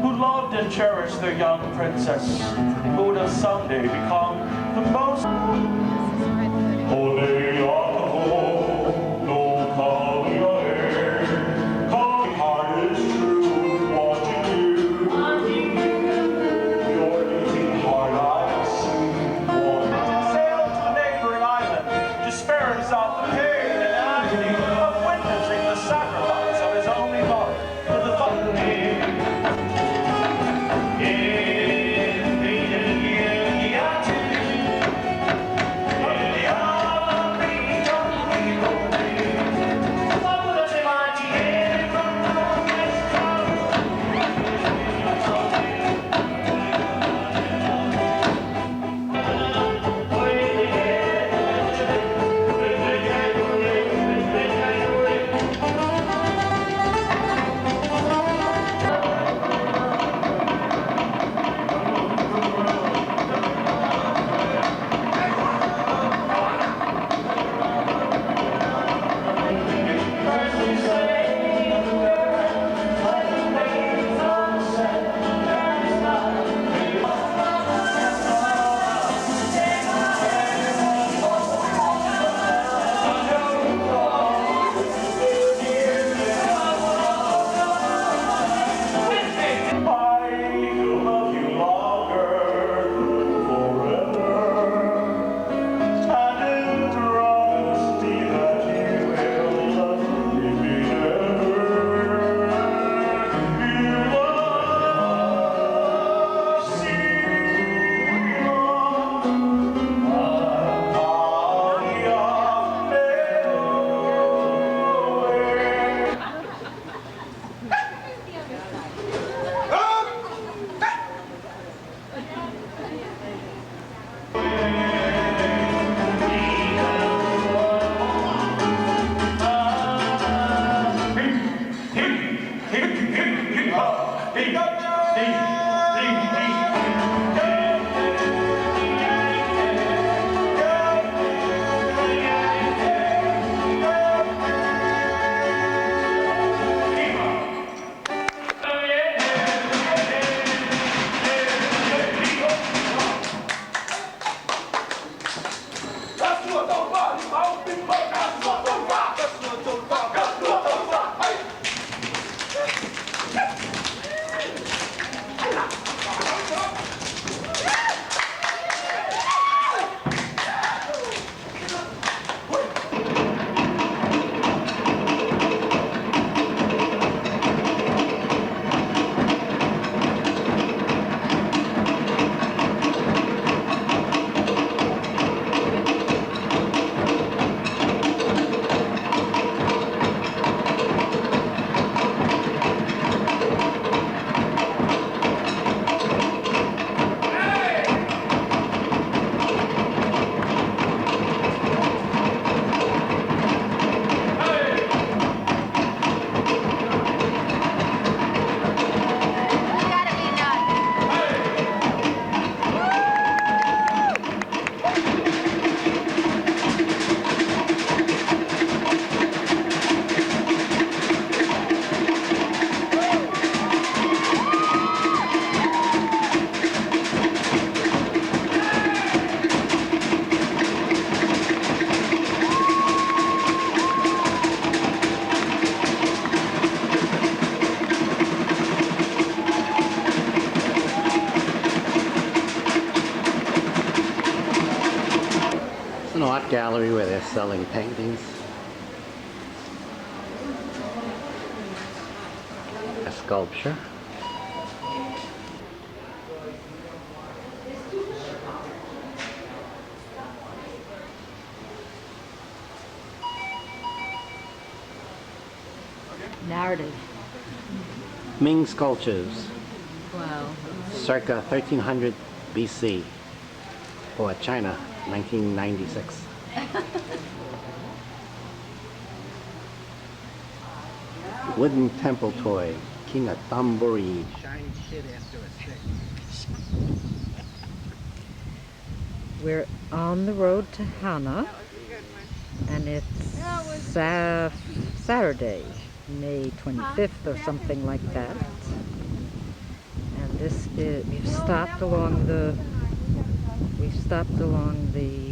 Who loved and cherished their young princess, who would have someday become the most. An art gallery where they're selling paintings. A sculpture. Narrative. Ming sculptures. Wow. Circa 1300 BC. Or China, 1996. Wooden temple toy, King of Tumbleweed. Shine shit after a stick. We're on the road to Hana, and it's Saturday, May 25th or something like that. And this is, we've stopped along the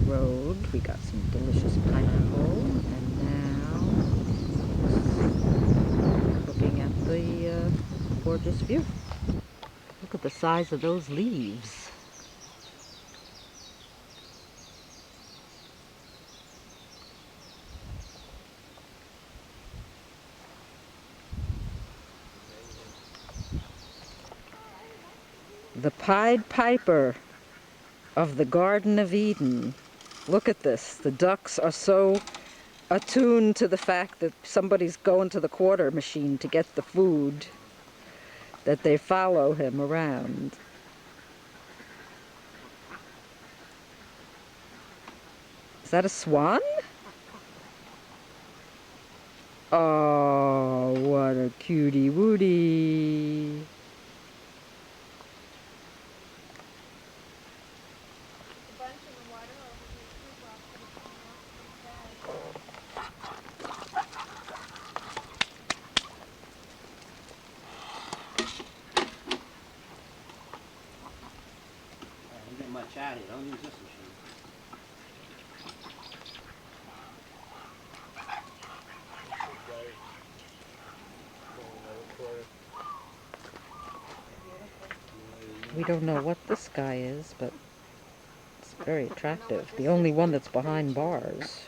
road. We got some delicious pineapple, and now looking at the gorgeous view. Look at the size of those leaves. The Pied Piper of the Garden of Eden. Look at this. The ducks are so attuned to the fact that somebody's going to the quarter machine to get the food that they follow him around. Is that a swan? Oh, what a cutie woody. Don't get much out of it. Don't use this machine. We don't know what this guy is, but it's very attractive. The only one that's behind bars.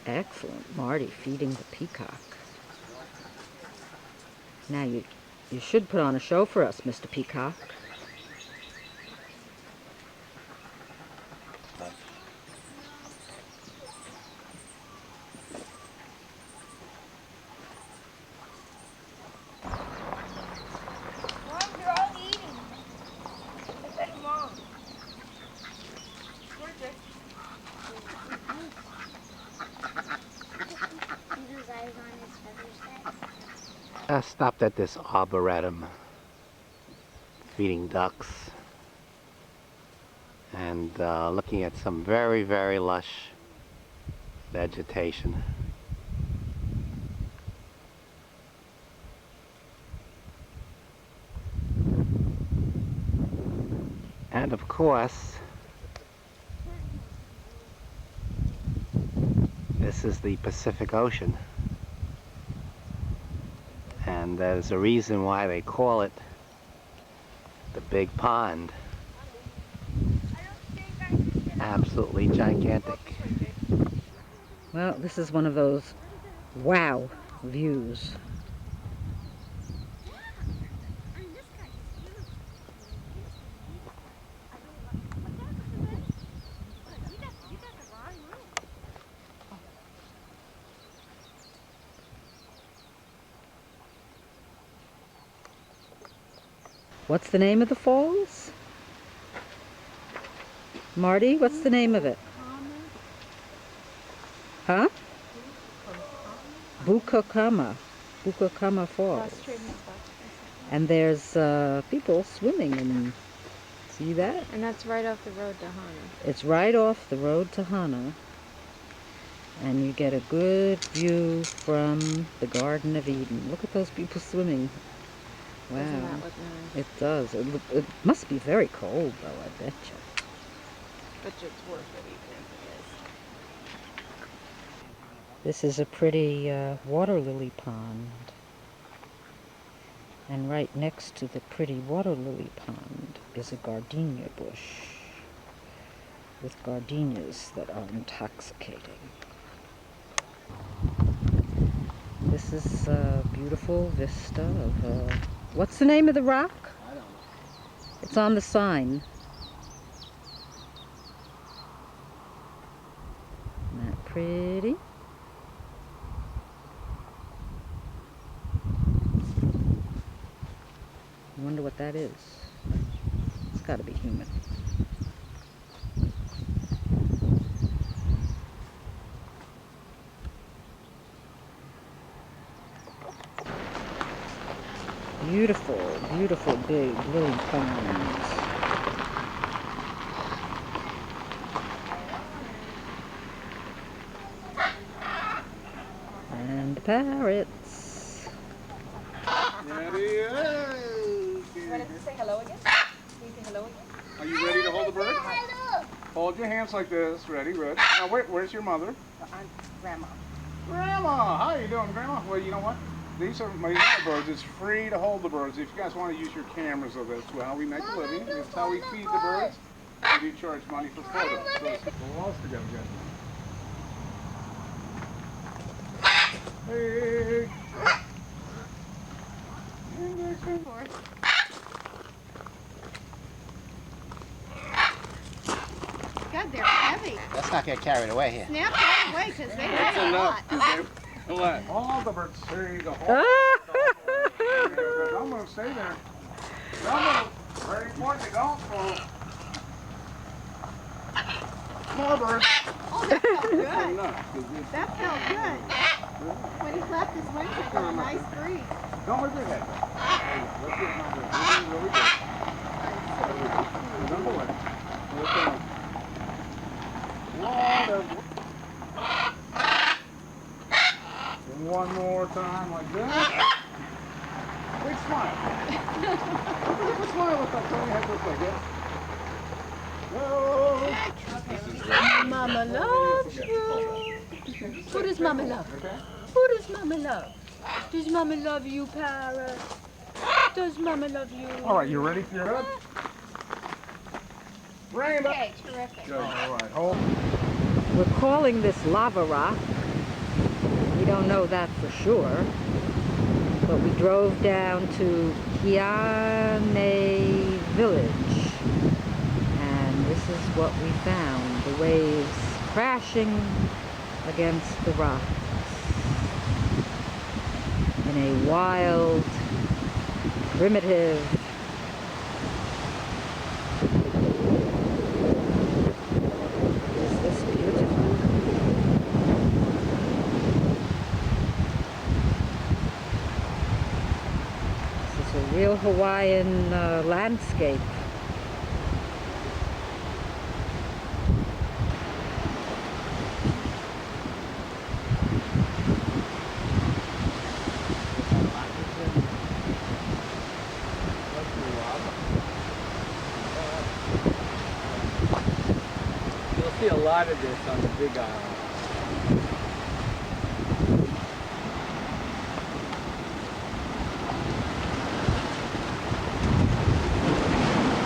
Excellent. Marty feeding the peacock. Now you should put on a show for us, Mr. Peacock. I stopped at this arboretum feeding ducks and looking at some very, very lush vegetation. And of course, this is the Pacific Ocean. And there's a reason why they call it the Big Pond. Absolutely gigantic. Well, this is one of those wow views. What's the name of the falls? Marty, what's the name of it? Huh? Bukakama Falls. And there's people swimming, and see that? And that's right off the road to Hana. It's right off the road to Hana. And you get a good view from the Garden of Eden. Look at those people swimming. Wow. Doesn't that look nice? It does. It must be very cold, though, I bet you. But it's worth it even if it is. This is a pretty water lily pond. And right next to the pretty water lily pond is a gardenia bush with gardenias that are intoxicating. This is a beautiful vista of what's the name of the rock? I don't know. It's on the sign. Isn't that pretty? I wonder what that is. got to be human. Beautiful, beautiful big lily ponds. And the parrots. There he is. Ready to say hello again? Can you say hello again? Are you ready to hold the bird? Hold your hands like this. Ready, good. Now, where's your mother? Grandma. Grandma! How you doing, Grandma? Well, you know what? These are my little birds. It's free to hold the birds. If you guys want to use your cameras of this, well, we make a living. It's how we feed the birds. We do charge money for photos. So it's what else to go get? Hey! God, they're heavy. Let's not get carried away here. Snap that away because they weigh a lot. Let all the birds see the whole. Don't move, stay there. Don't move. Very important, don't move. More birds. Oh, that felt good. Enough. That felt good. When he flapped his wings, I got a nice breeze. Don't move your head. Hey, let's get number. Really good. Number one. One more time like that. Big smile. Give a smile with that. Turn your head this way, yeah? No. Mama loves you. Who does Mama love? Who does Mama love? Does Mama love you, Parrot? Does Mama love you? All right, you ready for your head? Bring it up. Okay, terrific. Good. All right, hold. We're calling this lava rock. We don't know that for sure. But we drove down to Kahana village. And this is what we found. The waves crashing against the rocks in a wild, primitive, is this beautiful? This is a real Hawaiian landscape. You'll see a lot of this on the Big Island.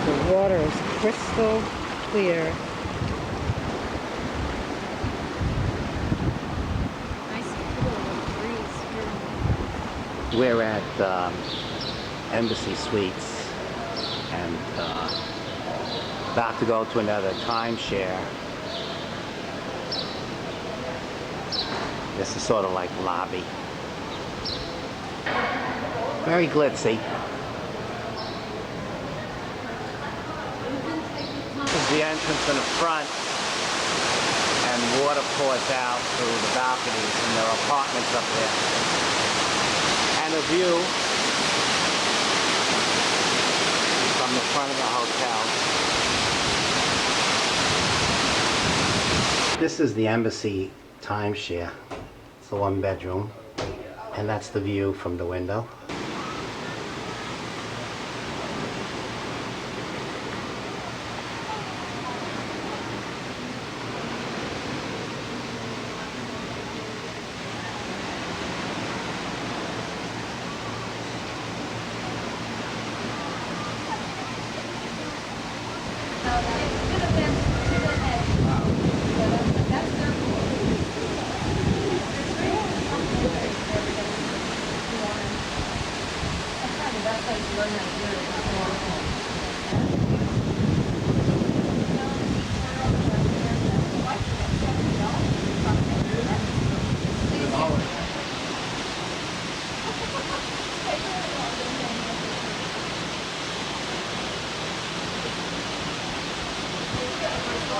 The water is crystal clear. Nice cool breeze here. We're at Embassy Suites and about to go to another timeshare. This is sort of like lobby. Very glitzy. This is the entrance in the front, and water pours out through the balconies, and there are apartments up there. And a view from the front of the hotel. This is the Embassy timeshare. It's a one bedroom, and that's the view from the window. A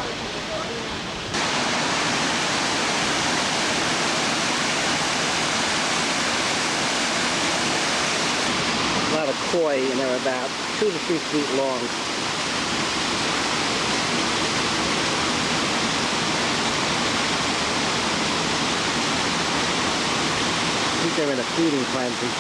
lot of koi, and they're about 2 to 3 feet long. I think they're in a feeding frenzy.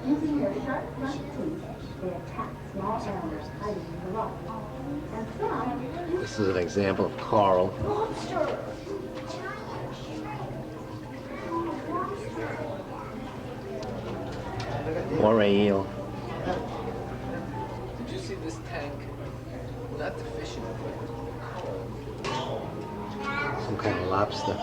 Using their sharp front teeth, they attack small animals hiding in the rock. And some... This is an example of coral. Moray eel. Did you see this tank? Not the fishing equipment. Some kind of lobster.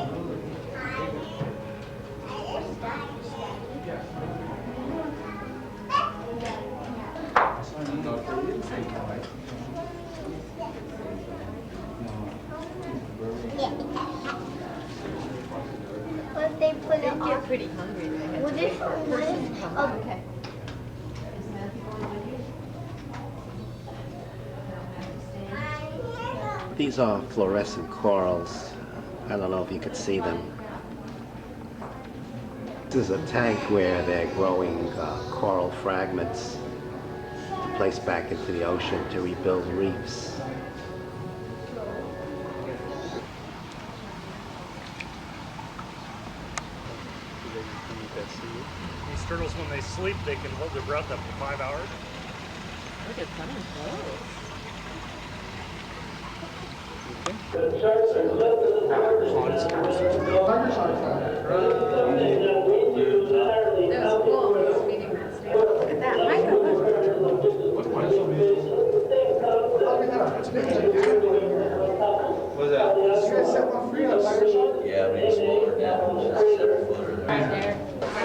What if they put it They're on? pretty hungry. What if Okay. These are fluorescent corals. I don't know if you could see them. This is a tank where they're growing coral fragments placed back into the ocean to rebuild reefs. These turtles, when they sleep, they can hold their breath up to 5 hours. Look at coming close. That was cool. He was feeding that snake. Look at that microphone. What's that? Yeah, maybe smaller now. 7-footer there. Right there.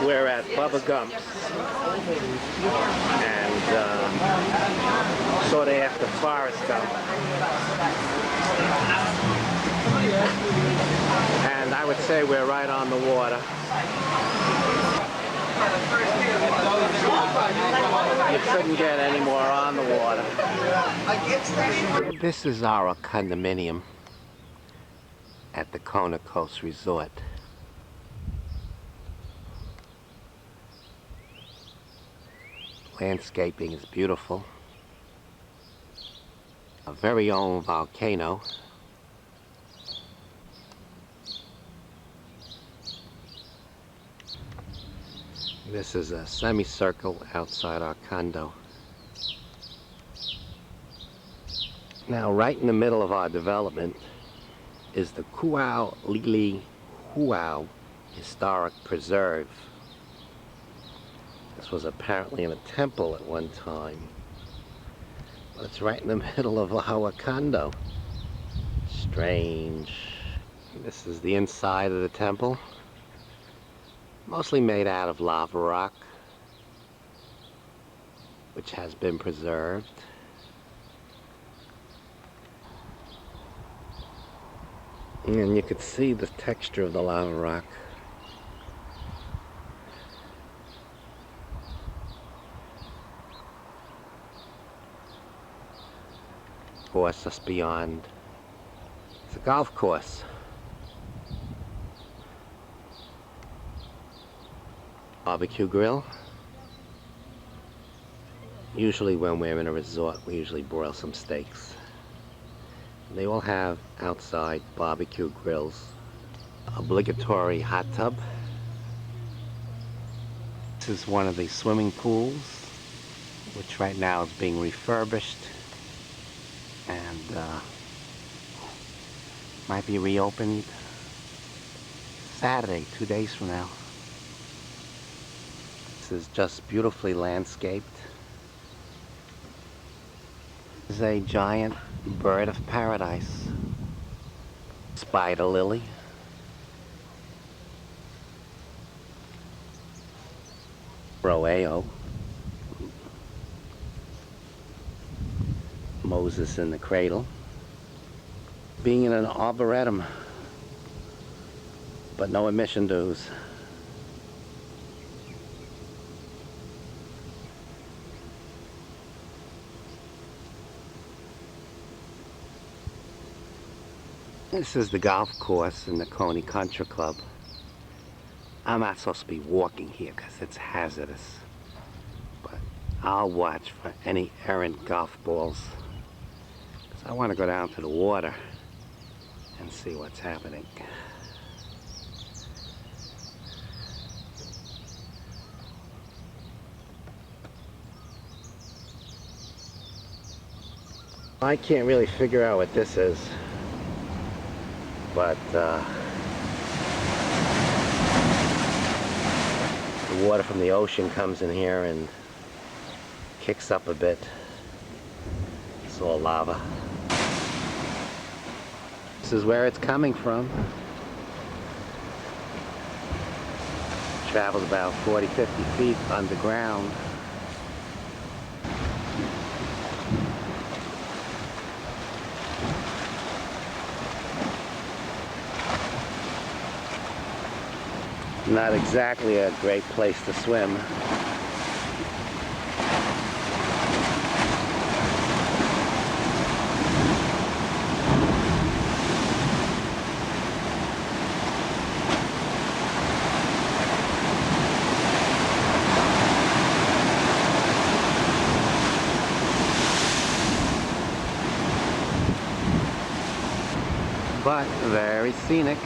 We're at Bubba Gump's, and sort of after Forrest Gump. And I would say we're right on the water. You couldn't get any more on the water. This is our condominium at the Kona Coast Resort. Landscaping is beautiful. A very own volcano. This is a semicircle outside our condo. Now, right in the middle of our development is the Kuau Lili Huau Historic Preserve. This was apparently in a temple at one time, but it's right in the middle of our condo. Strange. This is the inside of the temple, mostly made out of lava rock, which has been preserved. And you could see the texture of the lava rock. Of course, just beyond, it's a golf course. Barbecue grill. Usually when we're in a resort, we usually broil some steaks. They all have outside barbecue grills. Obligatory hot tub. This is one of the swimming pools, which right now is being refurbished and might be reopened Saturday, 2 days from now. place is just beautifully landscaped. This is a giant bird of paradise. Spider lily. Roeo. Moses in the cradle. Being in an arboretum, but no admission dues. This is the golf course in the Coney Country Club. I'm not supposed to be walking here because it's hazardous, but I'll watch for any errant golf balls because I want to go down to the water and see what's happening. I can't really figure out what this is, but the water from the ocean comes in here and kicks up a bit. It's all lava. This is where it's coming from. Travels about 40-50 feet underground. Not exactly a great place to swim. But very scenic.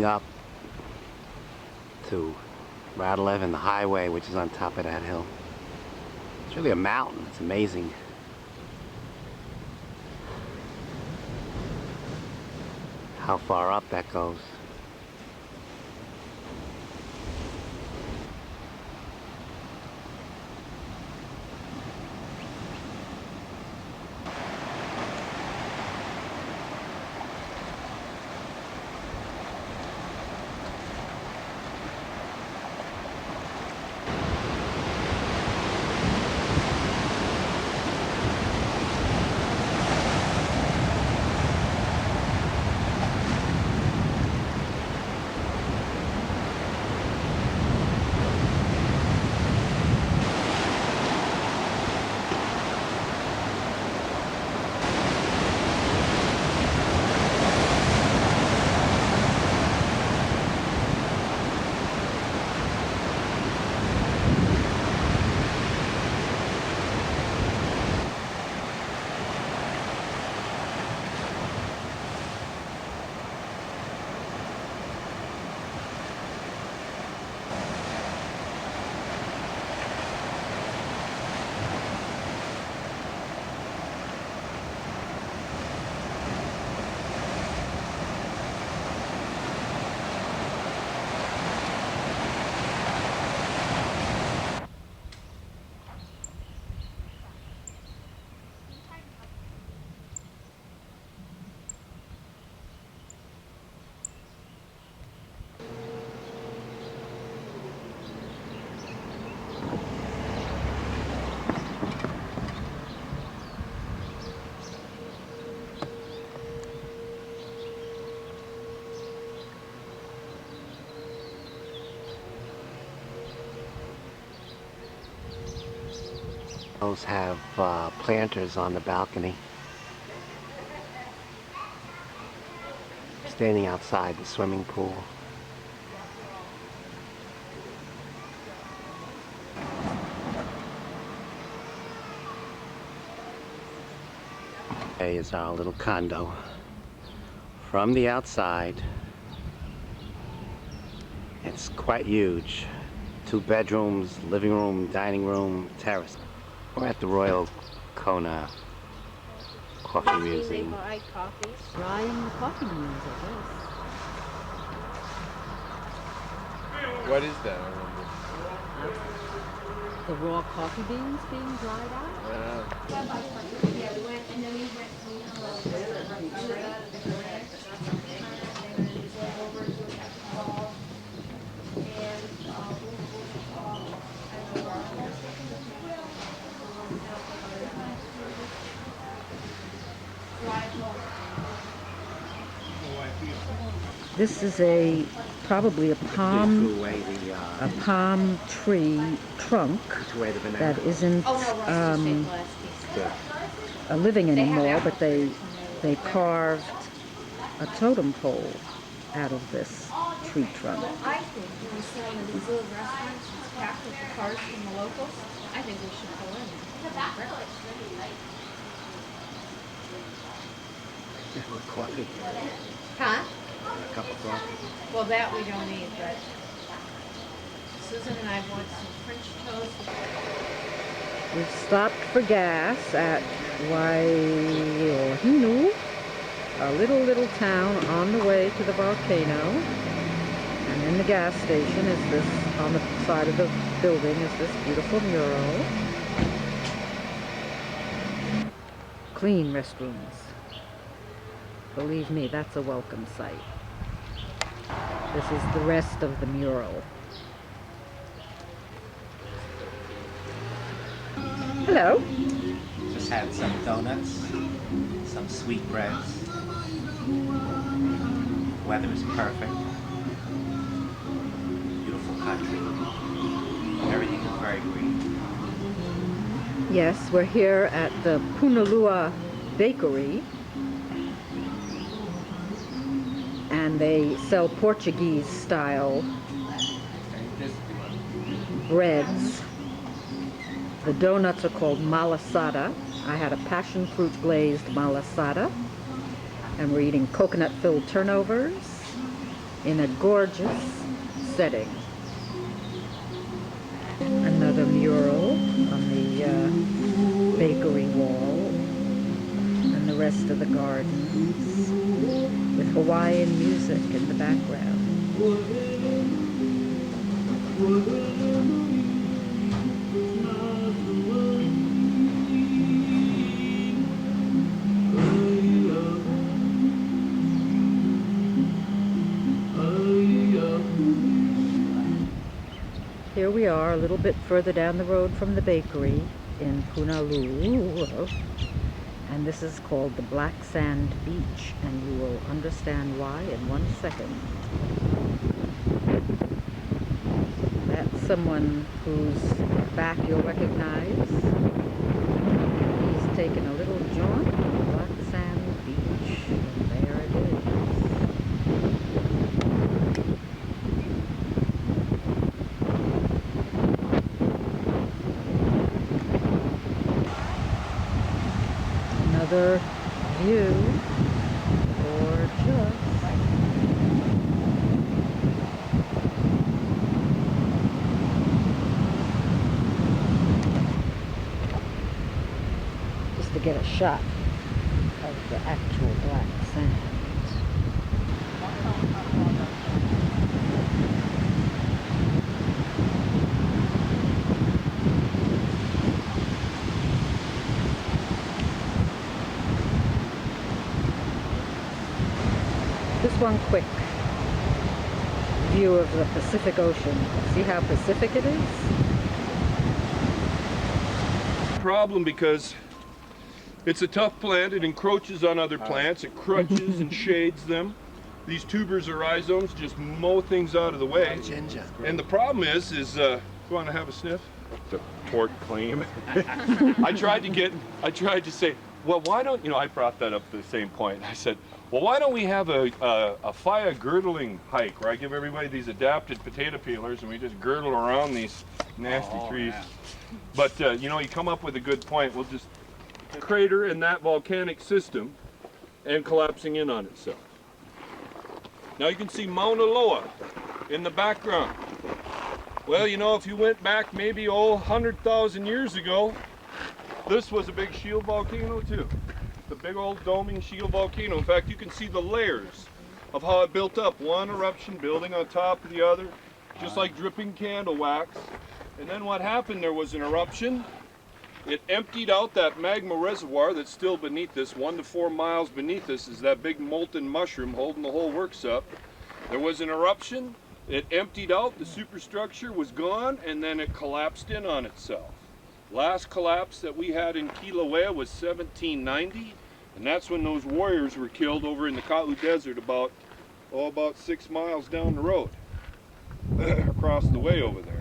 Up to Route 11, the highway, which is on top of that hill. It's really a mountain. It's amazing. How far up that goes. Those have planters on the balcony. Standing outside the swimming pool. There is our little condo From the outside, it's quite huge. 2 bedrooms, living room, dining room, terrace. We're at the Royal Kona Coffee They Museum. buy coffees. Drying the coffee beans, I guess. What is that? I wonder. The raw coffee beans being dried out? Yeah, we went and then we went This is probably a palm tree trunk that isn't living anymore, but they carved a totem pole out of this tree trunk. I think when we sell in these little restaurants, it's packed with the cars from the locals. I think we should pull in Coffee, Huh? a cup of coffee. Well, that we don't need, but Susan and I want some French toast. We've stopped for gas at Waihinu, a little town on the way to the volcano. And in the gas station is this, on the side of the building is this beautiful mural. Clean restrooms. Believe me, that's a welcome sight. This is the rest of the mural. Hello. Just had some donuts, some sweetbreads. Weather is perfect. Beautiful country. Everything is very green. Yes, we're here at the Punalua Bakery. And they sell Portuguese-style breads. The donuts are called malasada. I had a passion fruit glazed malasada. And we're eating coconut-filled turnovers in a gorgeous setting. Another mural on the bakery wall. And the rest of the gardens with Hawaiian music in the background. Here we are, a little bit further down the road from the bakery in Punalua. And this is called the Black Sand Beach, and you will understand why in 1 second. That's someone whose back you'll recognize. He's taken a little jaunt on the Black Sand Beach, and there it is. Another view, gorgeous. Just to get a shot of the actual black sand. Just one quick view of the Pacific Ocean. See how Pacific it is? Problem because it's a tough plant. It encroaches on other plants. It crutches and shades them. These tubers or rhizomes just mow things out of the way. Ginger. And the problem is you want to have a sniff? The port claim. I tried to say, well, why don't, I brought that up at the same point. I said, well, why don't we have a fire girdling hike where I give everybody these adapted potato peelers and we just girdle around these nasty trees. Yeah. But, you come up with a good point. We'll just crater in that volcanic system and collapsing in on itself. Now you can see Mauna Loa in the background. Well, you know, if you went back maybe 100,000 years ago, this was a big shield volcano too. The big old doming shield volcano. In fact, you can see the layers of how it built up. One eruption building on top of the other, just like dripping candle wax. And then what happened, there was an eruption. It emptied out that magma reservoir that's still beneath this. 1 to 4 miles beneath this is that big molten mushroom holding the whole works up. There was an eruption. It emptied out, the superstructure was gone, and then it collapsed in on itself. Last collapse that we had in Kilalia was 1790, and that's when those warriors were killed over in the Ka'u Desert about 6 miles down the road, across the way over there.